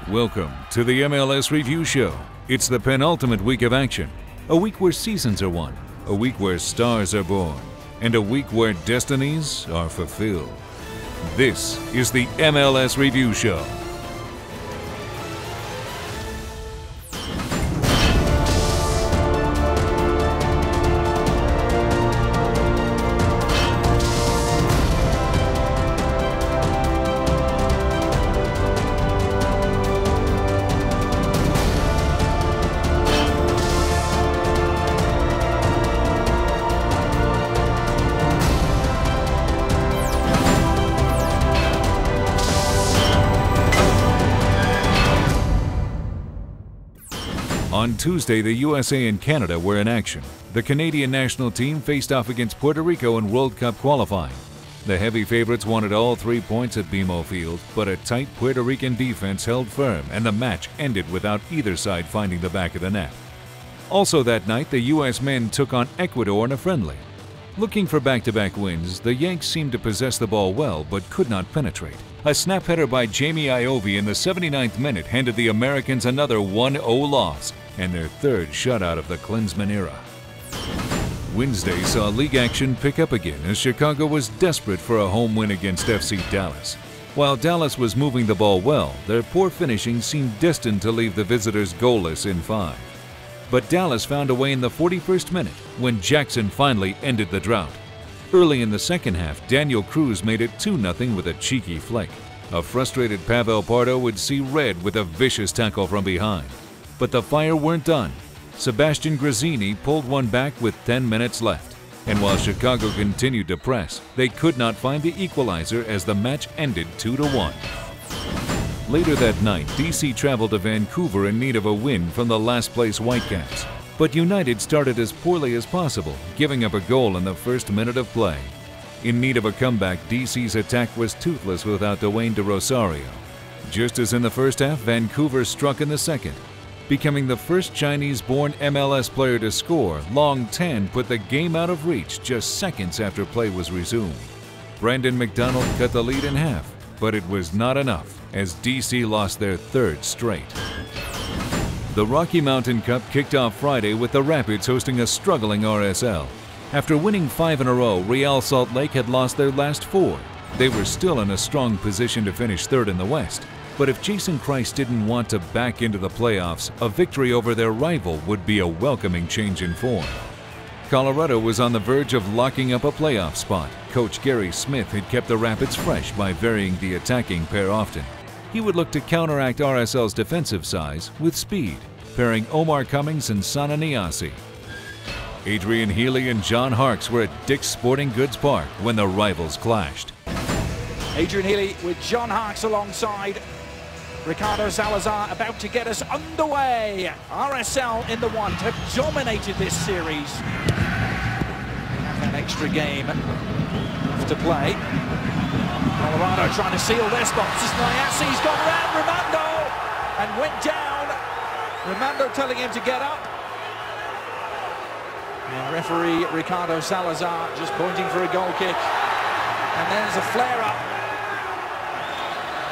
Welcome to the MLS Review Show. It's the penultimate week of action. A week where seasons are won, a week where stars are born, and a week where destinies are fulfilled. This is the MLS Review Show. On Tuesday, the USA and Canada were in action. The Canadian national team faced off against Puerto Rico in World Cup qualifying. The heavy favorites wanted all 3 points at BMO Field, but a tight Puerto Rican defense held firm and the match ended without either side finding the back of the net. Also that night, the US men took on Ecuador in a friendly. Looking for back-to-back wins, the Yanks seemed to possess the ball well but could not penetrate. A snap header by Jamie Iovine in the 79th minute handed the Americans another 1-0 loss and their third shutout of the Klinsmann era. Wednesday saw league action pick up again as Chicago was desperate for a home win against FC Dallas. While Dallas was moving the ball well, their poor finishing seemed destined to leave the visitors goalless in 5. But Dallas found a way in the 41st minute when Jackson finally ended the drought. Early in the second half, Daniel Cruz made it 2-0 with a cheeky flick. A frustrated Pavel Pardo would see red with a vicious tackle from behind. But the Fire weren't done. Sebastian Grazzini pulled one back with 10 minutes left. And while Chicago continued to press, they could not find the equalizer as the match ended 2-1. Later that night, DC traveled to Vancouver in need of a win from the last-place Whitecaps. But United started as poorly as possible, giving up a goal in the first minute of play. In need of a comeback, DC's attack was toothless without Dwayne De Rosario. Just as in the first half, Vancouver struck in the second. Becoming the first Chinese-born MLS player to score, Long Tan put the game out of reach just seconds after play was resumed. Brandon McDonald cut the lead in half, but it was not enough as DC lost their third straight. The Rocky Mountain Cup kicked off Friday with the Rapids hosting a struggling RSL. After winning 5 in a row, Real Salt Lake had lost their last 4. They were still in a strong position to finish third in the West. But if Jason Christ didn't want to back into the playoffs, a victory over their rival would be a welcoming change in form. Colorado was on the verge of locking up a playoff spot. Coach Gary Smith had kept the Rapids fresh by varying the attacking pair often. He would look to counteract RSL's defensive size with speed, pairing Omar Cummings and Sana Niasi. Adrian Healy and John Harkes were at Dick's Sporting Goods Park when the rivals clashed. Adrian Healy with John Harkes alongside Ricardo Salazar about to get us underway. RSL in the one have dominated this series. That extra game to play. Colorado trying to seal their spots as Niasi's gone around Rimando and went down. Rimando telling him to get up. And referee Ricardo Salazar just pointing for a goal kick. And there's a flare-up.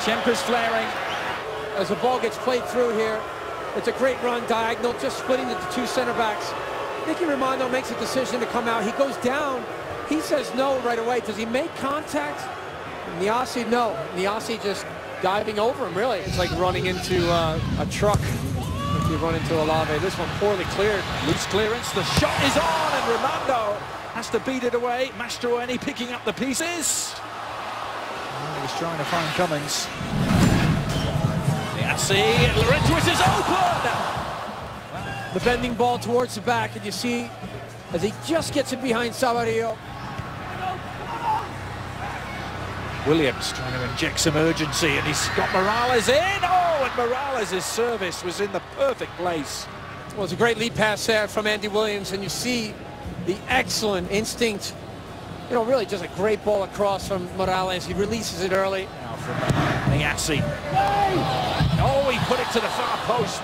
Chemper's flaring. As the ball gets played through here, it's a great run diagonal, just splitting the two center backs. Nicky Rimando makes a decision to come out. He goes down. He says no right away. Does he make contact? Niasi, no. Niasi just diving over him, really. It's like running into a truck if you run into a lava. This one poorly cleared. Loose clearance. The shot is on, and Rimando has to beat it away. Mastroeni picking up the pieces. And he's trying to find Cummings. Niasi, Laurentiis is open! The bending ball towards the back, and you see as he just gets it behind Sabarillo. Williams trying to inject some urgency, and he's got Morales in. Oh, and Morales' service was in the perfect place. Well, it's a great lead pass there from Andy Williams, and you see the excellent instinct. You know, really just a great ball across from Morales. He releases it early. Now from Niasi. Oh, he put it to the far post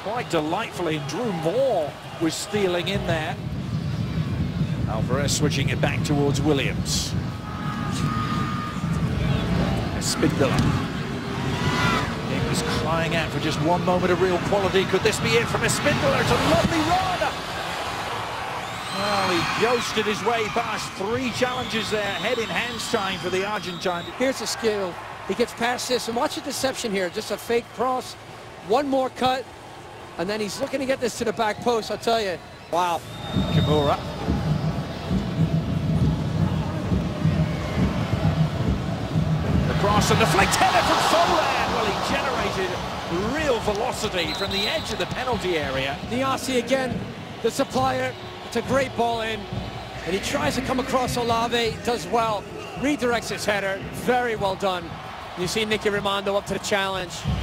quite delightfully, and Drew Moore was stealing in there. Alvarez switching it back towards Williams. Spindler. It was close. crying out for just one moment of real quality. Could this be it from a Spindler? It's a lovely run. Well, he ghosted his way past 3 challenges there. Head in hands time for the Argentine. Here's the skill. He gets past this, and watch the deception here. Just a fake cross, one more cut, and then he's looking to get this to the back post. I'll tell you. Wow. Kimura. The cross and the flicked header from Folan. Well, he generated real velocity from the edge of the penalty area. Niasi again, the supplier. It's a great ball in, and he tries to come across Olave, does well, redirects his header, very well done. You see Nicky Rimando up to the challenge. Here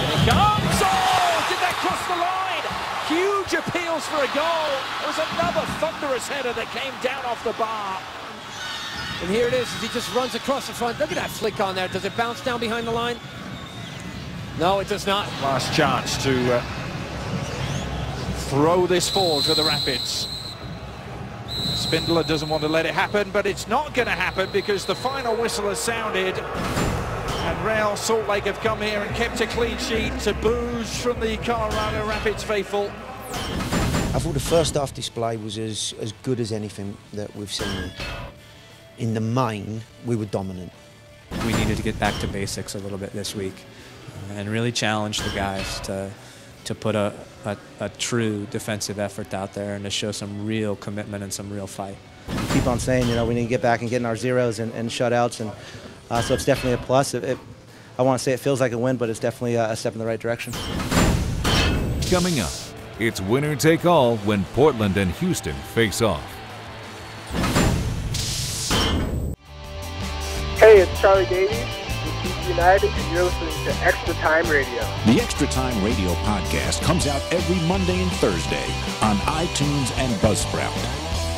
he comes! Oh, did that cross the line? Huge appeals for a goal. It was another thunderous header that came down off the bar. And here it is, as he just runs across the front. Look at that flick on there. Does it bounce down behind the line? No, it does not. Last chance to throw this forward for the Rapids. Spindler doesn't want to let it happen, but it's not going to happen because the final whistle has sounded and Real Salt Lake have come here and kept a clean sheet to booze from the Colorado Rapids faithful. I thought the first half display was as good as anything that we've seen. In the main, we were dominant. We needed to get back to basics a little bit this week and really challenge the guys to put a true defensive effort out there and to show some real commitment and some real fight. Keep on saying, you know, we need to get back and get in our zeros and shutouts, and so it's definitely a plus. I want to say it feels like a win, but it's definitely a step in the right direction. Coming up, it's winner take all when Portland and Houston face off. Hey, it's Charlie Davies with DC United, and you're listening to Extra Time Radio. The Extra Time Radio podcast comes out every Monday and Thursday on iTunes and Buzzsprout.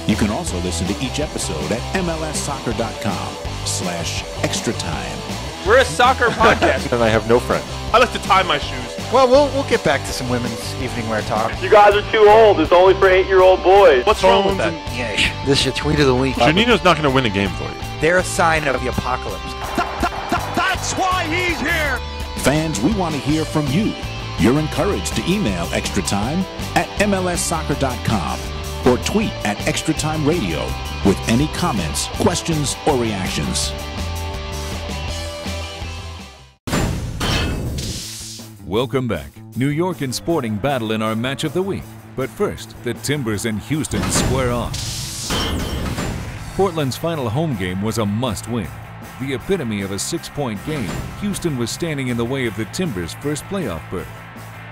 You can also listen to each episode at MLSsoccer.com/extratime. We're a soccer podcast. And I have no friends. I like to tie my shoes. Well, we'll get back to some women's evening wear talk. You guys are too old. It's only for 8-year-old boys. What's wrong with that? Yeah, this is your tweet of the week. Janino's not going to win a game for you. They're a sign of the apocalypse. That's why he's here. Fans, we want to hear from you. You're encouraged to email extratime at MLSsoccer.com or tweet at Extra Time Radio with any comments, questions, or reactions. Welcome back. New York and Sporting battle in our match of the week. But first, the Timbers and Houston square off. Portland's final home game was a must-win. The epitome of a 6-point game, Houston was standing in the way of the Timbers' first playoff berth.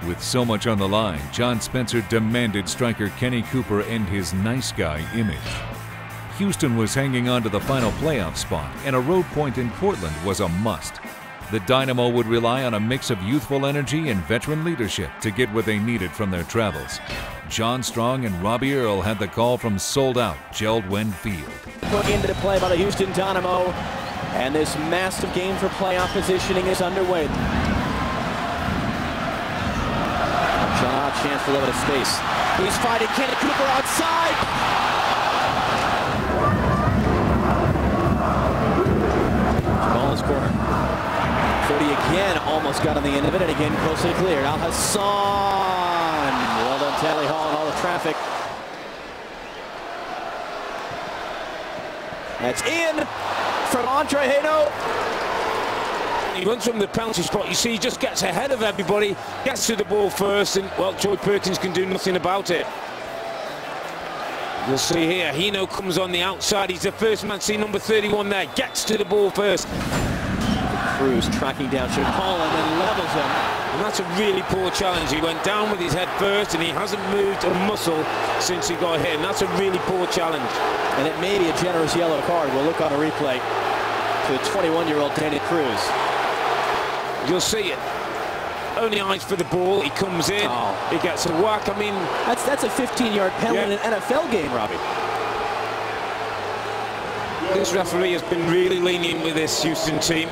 With so much on the line, John Spencer demanded striker Kenny Cooper end his nice guy image. Houston was hanging on to the final playoff spot, and a road point in Portland was a must. The Dynamo would rely on a mix of youthful energy and veteran leadership to get what they needed from their travels. John Strong and Robbie Earle had the call from sold-out Jeld-Wen Field. Put into the play by the Houston Dynamo, and this massive game for playoff positioning is underway. John, chance for a little bit of space. He's fighting Kenny Cooper outside. Ball is corner. Cody again almost got on the end of it, and again closely cleared. Al Hassan. Well done, Tally Hall, and all the traffic. That's in from Andre Haino. He runs from the penalty spot. You see, he just gets ahead of everybody, gets to the ball first, and, well, Joey Perkins can do nothing about it. You'll see here, Hino comes on the outside. He's the first man, see number 31 there, gets to the ball first. Cruz tracking down Chapal and then levels him. And that's a really poor challenge. He went down with his head first, and he hasn't moved a muscle since he got hit, and that's a really poor challenge. And it may be a generous yellow card. We'll look on a replay to the 21-year-old Danny Cruz. You'll see it. Only eyes for the ball. He comes in. Oh. He gets a whack. I mean, that's a 15-yard penalty in an NFL game, Robbie. This referee has been really lenient with this Houston team.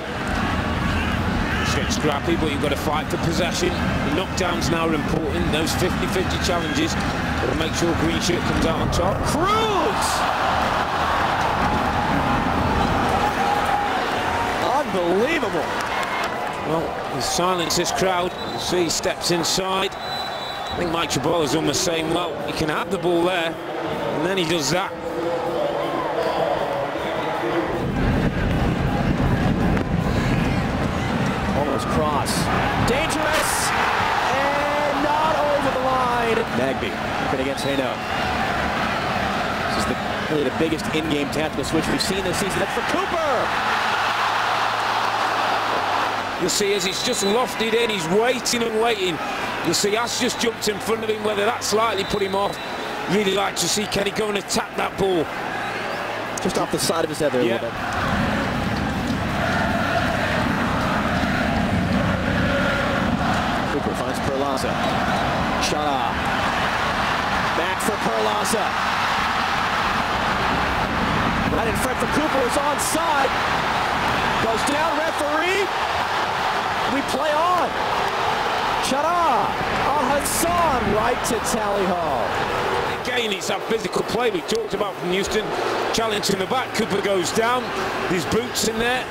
It's getting scrappy, but you've got to fight for possession. The knockdowns now are important. Those 50-50 challenges. Got to make sure green shirt comes out on top. Cruz! Unbelievable. Well, he silenced this crowd. You see he steps inside. I think Mike Trabola's almost saying, well, he can have the ball there. And then he does that. Almost cross. Dangerous. And not over the line. Nagby looking against Haino. This is really the biggest in-game tactical switch we've seen this season. That's for Cooper. You see, as he's just lofted in, he's waiting and waiting. You see, Ash just jumped in front of him, whether that slightly put him off. Really like to see Kenny go and attack that ball. Just off the side of his head there a little bit. Cooper finds Perlaza. Shot. Back for Perlaza. Right in front for Cooper, is onside. Goes down, referee. We play on. Chara. Al-Hassan right to Tally Hall. Again, it's that physical play we talked about from Houston. Challenge in the back. Cooper goes down. His boots in there.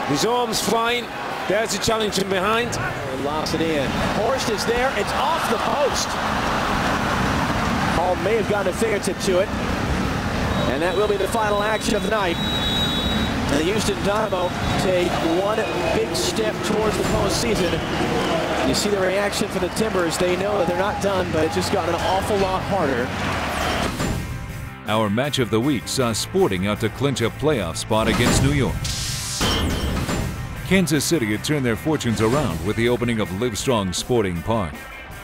His arms fine. There's a challenge from behind. Locks it in. Horst is there. It's off the post. Hall may have gotten a fingertip to it. And that will be the final action of the night. And the Houston Dynamo take one big step towards the postseason. You see the reaction from the Timbers. They know that they're not done, but it just got an awful lot harder. Our match of the week saw Sporting out to clinch a playoff spot against New York. Kansas City had turned their fortunes around with the opening of Livestrong Sporting Park.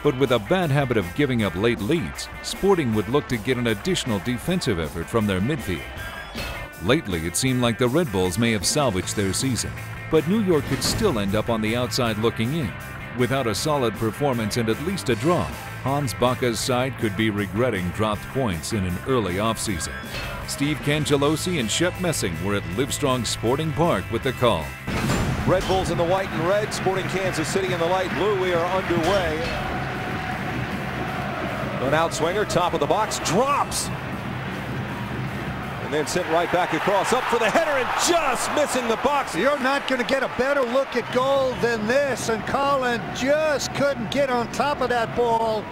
But with a bad habit of giving up late leads, Sporting would look to get an additional defensive effort from their midfield. Lately, it seemed like the Red Bulls may have salvaged their season, but New York could still end up on the outside looking in. Without a solid performance and at least a draw, Hans Bacca's side could be regretting dropped points in an early offseason. Steve Cangelosi and Shep Messing were at Livestrong Sporting Park with the call. Red Bulls in the white and red, Sporting Kansas City in the light blue. We are underway. An outswinger, top of the box, drops. And then sent right back across, up for the header and just missing the box. You're not going to get a better look at goal than this, and Colin just couldn't get on top of that ball.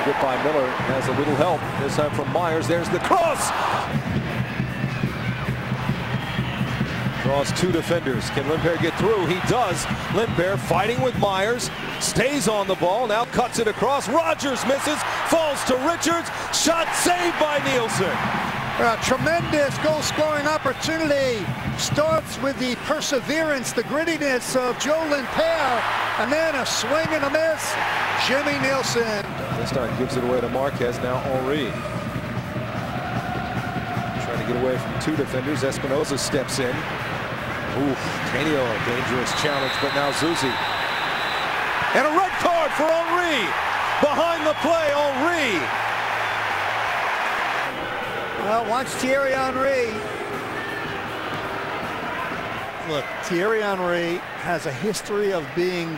Good by Miller, has a little help, this time from Myers. There's the cross. Draws two defenders. Can Limper get through? He does. Limper fighting with Myers. Stays on the ball. Now cuts it across. Rogers misses. Falls to Richards. Shot saved by Nielsen. A tremendous goal-scoring opportunity. Starts with the perseverance, the grittiness of Joe Limper. And then a swing and a miss. Jimmy Nielsen. This time gives it away to Marquez. Now Henry. Trying to get away from two defenders. Espinosa steps in. Ooh, Canio, a dangerous challenge, but now Zuzi. And a red card for Henry. Behind the play, Henry. Well, watch Thierry Henry. Look, Thierry Henry has a history of being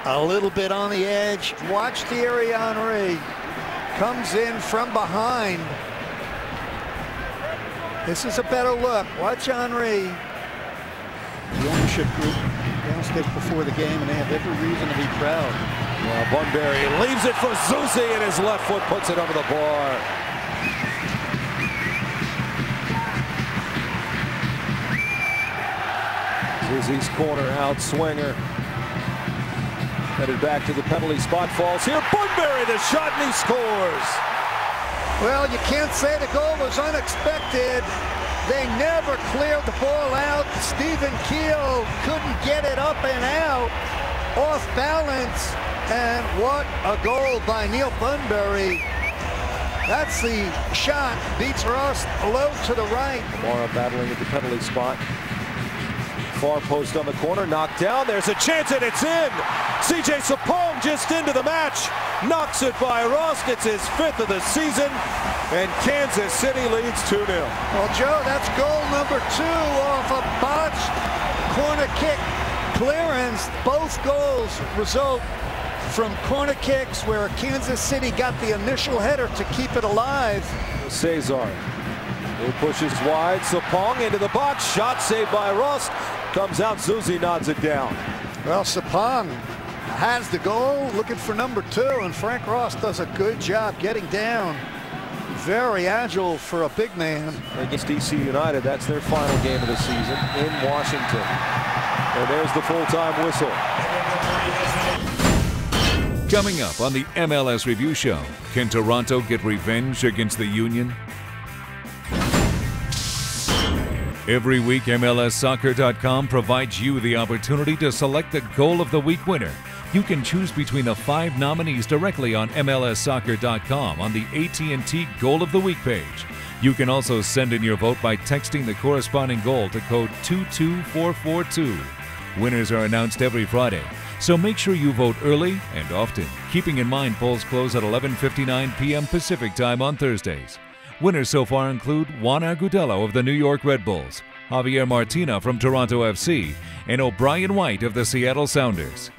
a little bit on the edge. Watch Thierry Henry. Comes in from behind. This is a better look. Watch Henry. The ownership group downstairs before the game, and they have every reason to be proud. Well, Bunbury leaves it for Zuzi, and his left foot puts it over the bar. Zuzi's corner out swinger. Headed back to the penalty spot, falls here. Bunbury the shot, and he scores. Well, you can't say the goal was unexpected. They never cleared the ball out. Stephen Keel couldn't get it up and out. Off balance. And what a goal by Neil Bunbury. That's the shot. Beats Ross low to the right. Mara battling at the penalty spot. Far post on the corner, knocked down. There's a chance and it's in. CJ Sapong just into the match. Knocks it by Ross. It's his 5th of the season. And Kansas City leads 2-0. Well, Joe, that's goal number 2 off a botched corner kick clearance. Both goals result from corner kicks where Kansas City got the initial header to keep it alive. Cesar He pushes wide. Sapong into the box. Shot saved by Rust. Comes out. Zuzi nods it down. Well, Sapong has the goal, looking for number 2, and Frank Ross does a good job getting down. Very agile for a big man. Against DC United, that's their final game of the season in Washington. And there's the full-time whistle. Coming up on the MLS Review Show, can Toronto get revenge against the Union? Every week, MLSsoccer.com provides you the opportunity to select the Goal of the Week winner. You can choose between the 5 nominees directly on MLSsoccer.com on the AT&T Goal of the Week page. You can also send in your vote by texting the corresponding goal to code 22442. Winners are announced every Friday, so make sure you vote early and often, keeping in mind polls close at 11:59 p.m. Pacific Time on Thursdays. Winners so far include Juan Agudelo of the New York Red Bulls, Javier Martina from Toronto FC, and O'Brien White of the Seattle Sounders.